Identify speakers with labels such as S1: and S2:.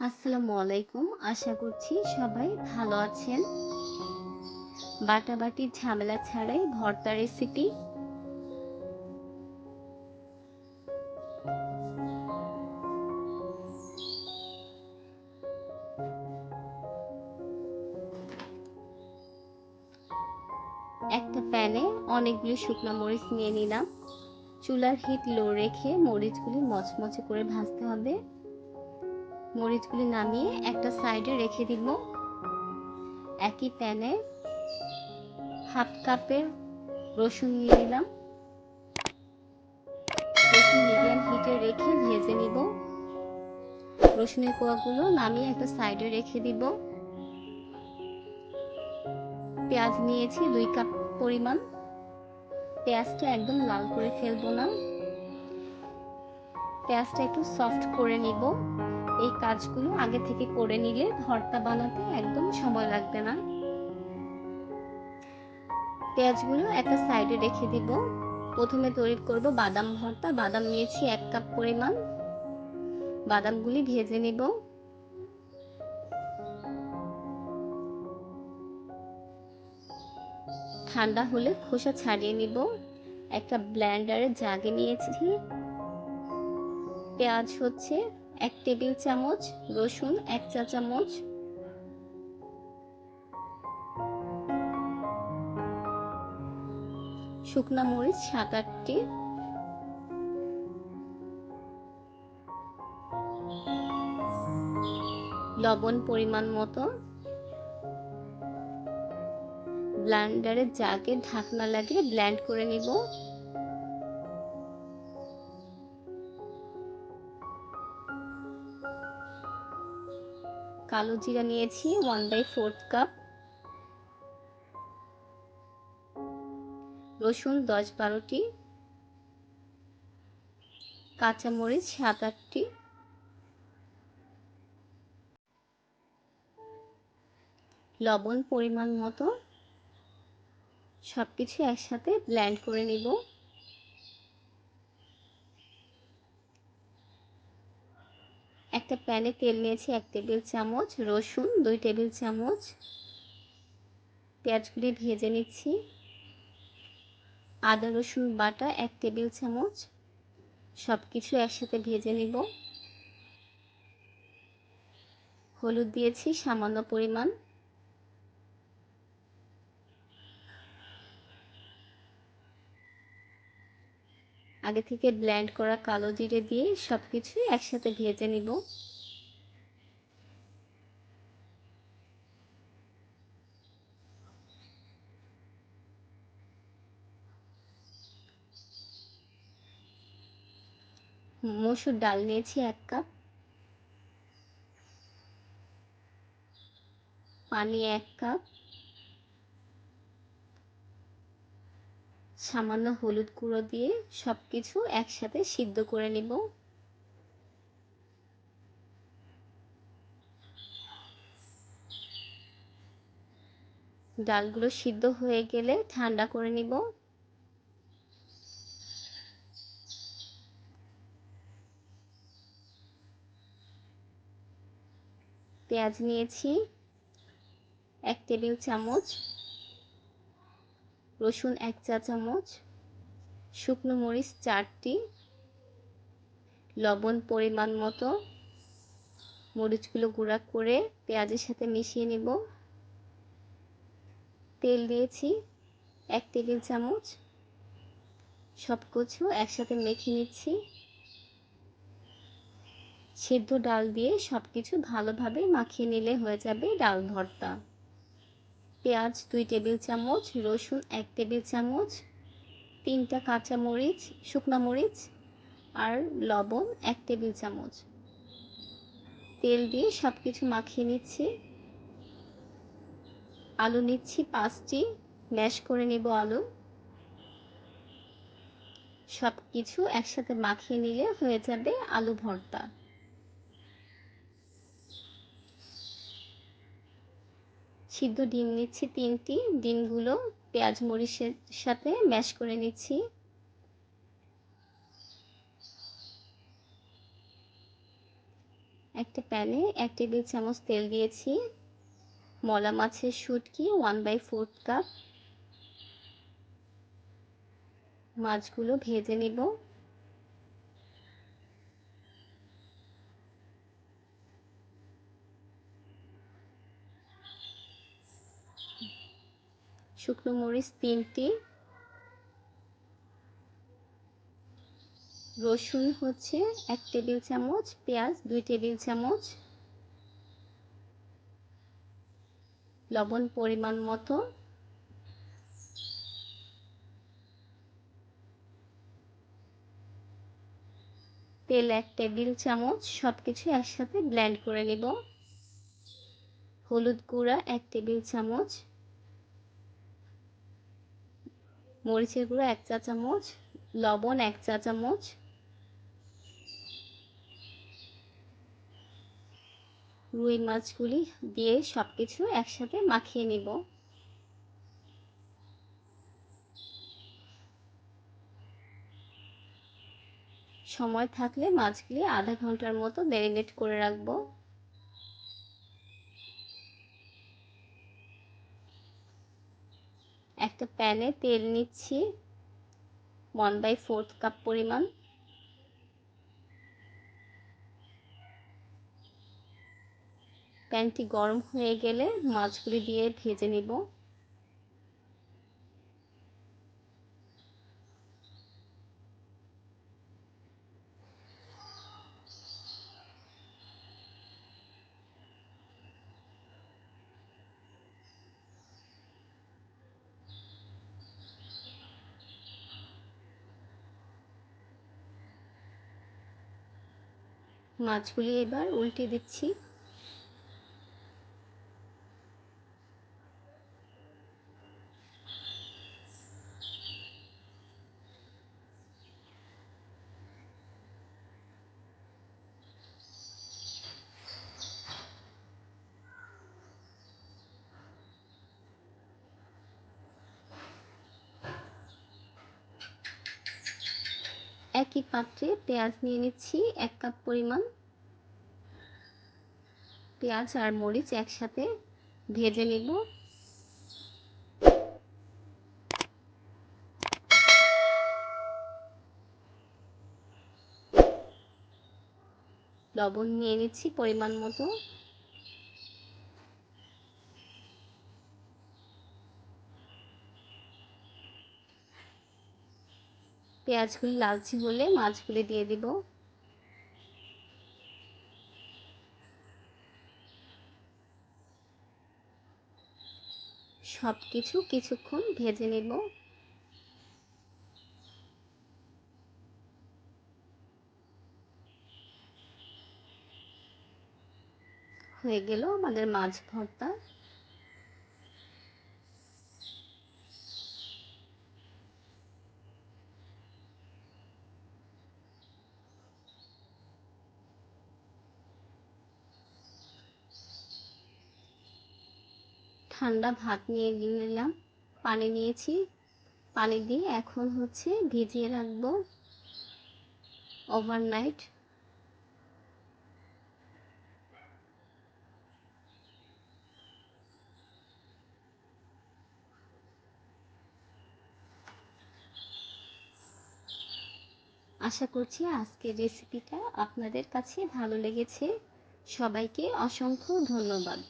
S1: আসসালামু আলাইকুম। আশা করছি সবাই ভালো আছেন। বাটাবাটির ঝামেলা ছাড়াই ভর্তা রেসিপি। একটা প্যানে অনেকগুলো শুকনো মরিচ নিয়ে নিলাম। চুলার হিট লো রেখে মরিচগুলি মচমচে করে ভাজতে হবে। মরিচগুলি নামিয়ে একটা সাইডে রেখে দিব। একই প্যানে হাফ কাপের রসুন নিয়ে নিলাম। রসুন মিডিয়াম হিটে রেখে ভেজে নিব। রসুনের কোয়াগুলো নামিয়ে একটা সাইডে রেখে দিব। পেঁয়াজ নিয়েছি 2 কাপ পরিমাণ। পেঁয়াজটা একদম লাল করে ফেলবো না, পেঁয়াজটা একটু সফট করে নিব। এই কাজগুলো আগে থেকে করে নিলে ভর্তা বানাতে একদম সময় লাগবে না। পেঁয়াজগুলো একটা সাইডে রেখে দিব। প্রথমে তৈরি করব বাদাম ভর্তা। বাদাম নিয়েছি 1 কাপ পরিমাণ। বাদামগুলি ভেজে নিব। ঠান্ডা হলে খোসা ছাড়িয়ে নিব। একটা ব্লেন্ডারে জাগে নিয়েছি। পেঁয়াজ হচ্ছে 1 টেবিল চামচ, রসুন 1 চা চামচ, শুকনা মরিচ 7-8টি, লবণ পরিমাণ মতো। ব্লেন্ডারের জাগে ঢাকনা লাগিয়ে ব্লেন্ড করে নিব। কালো জিরা নিয়েছি 1/4 কাপ, রসুন 10-12টি, কাঁচামরিচ 7-8টি, লবণ পরিমাণ মতো। সবকিছু একসাথে ব্লেন্ড করে নিব। একটা প্যানে তেল নিয়েছি 1 টেবিল চামচ, রসুন 2 টেবিল চামচ, পেঁয়াজগুলি ভেজে নিচ্ছি। আদা রসুন বাটা 1 টেবিল চামচ, সবকিছু একসাথে ভেজে নিব। হলুদ দিয়েছি সামান্য পরিমাণ। আগে থেকে ব্লেন্ড করা কালো জিরে দিয়ে সবকিছু একসাথে ভেজে নিব। মসুর ডাল নিয়েছি 1 কাপ, পানি 1 কাপ, সামান্য হলুদ গুঁড়ো দিয়ে সবকিছু একসাথে সিদ্ধ করে নিব। ডালগুলো সিদ্ধ হয়ে গেলে ঠান্ডা করে নিব। পেঁয়াজ নিয়েছি 1 টেবিল চামচ, রসুন 1 চা চামচ, শুকনো মরিচ 4টি, লবণ পরিমাণ মতো। মরিচগুলো গুঁড়া করে পেঁয়াজের সাথে মিশিয়ে নিব। তেল দিয়েছি 1 টেবিল চামচ। সবকিছু একসাথে মেখে নিচ্ছি। সেদ্ধ ডাল দিয়ে সবকিছু ভালোভাবে মাখিয়ে নিলে হয়ে যাবে ডাল ভর্তা। পেঁয়াজ 2 টেবিল চামচ, রসুন 1 টেবিল চামচ, 3টা কাঁচামরিচ, শুকনা মরিচ আর লবণ 1 টেবিল চামচ। তেল দিয়ে সবকিছু মাখিয়ে নিচ্ছি। আলু নিচ্ছি 5টি, ম্যাশ করে নিব আলু। সবকিছু একসাথে মাখিয়ে নিলে হয়ে যাবে আলু ভর্তা। সিদ্ধ ডিম নিচ্ছি 3টি, ডিমগুলো পেঁয়াজ মরিচের সাথে ম্যাশ করে নিচ্ছি। একটা প্যানে 1 টেবিল চামচ তেল দিয়েছি। মলা মাছের শুটকি 1/4 কাপ। মাছগুলো ভেজে নিব। শুকনো মরিচ 3টি, রসুন হচ্ছে 1 টেবিল চামচ, পেঁয়াজ 2 টেবিল চামচ, লবণ পরিমাণ মতো, তেল 1 টেবিল চামচ। সবকিছু একসাথে ব্লেন্ড করে নিব। হলুদ গুঁড়া 1 টেবিল চামচ, মরিচের গুঁড়া 1 চা চামচ, লবণ 1 চা চামচ, রুই মাছগুলি দিয়ে সবকিছু একসাথে মাখিয়ে নিব। সময় থাকলে মাছগুলি আধা ঘন্টার মতো ম্যারিনেট করে রাখবো। একটা প্যানে তেল নিচ্ছি 1/4 কাপ পরিমাণ। প্যানটি গরম হয়ে গেলে মাছগুলি দিয়ে ভেজে নিব। মাছগুলি এবার উল্টে দিচ্ছি। একই পাত্রে পেঁয়াজ নিয়ে নিচ্ছি 1 কাপ পরিমাণ। পেঁয়াজ আর মরিচ একসাথে ভেজে নিব। লবণ নিয়ে নিচ্ছি পরিমাণ মতো। পেঁয়াজগুলি লালচে হলে মাছগুলি দিয়ে দিব। সব কিছুক্ষণ ভেজে নেব। হয়ে গেল আমাদের মাছ ভর্তা। ঠান্ডা ভাত নিয়ে নিলাম, পানি নিয়েছি, পানি দিয়ে এখন হচ্ছে ভিজিয়ে রাখবো ওভারনাইট। আশা করছি আজকের রেসিপিটা আপনাদের কাছে ভালো লেগেছে। সবাইকে অসংখ্য ধন্যবাদ।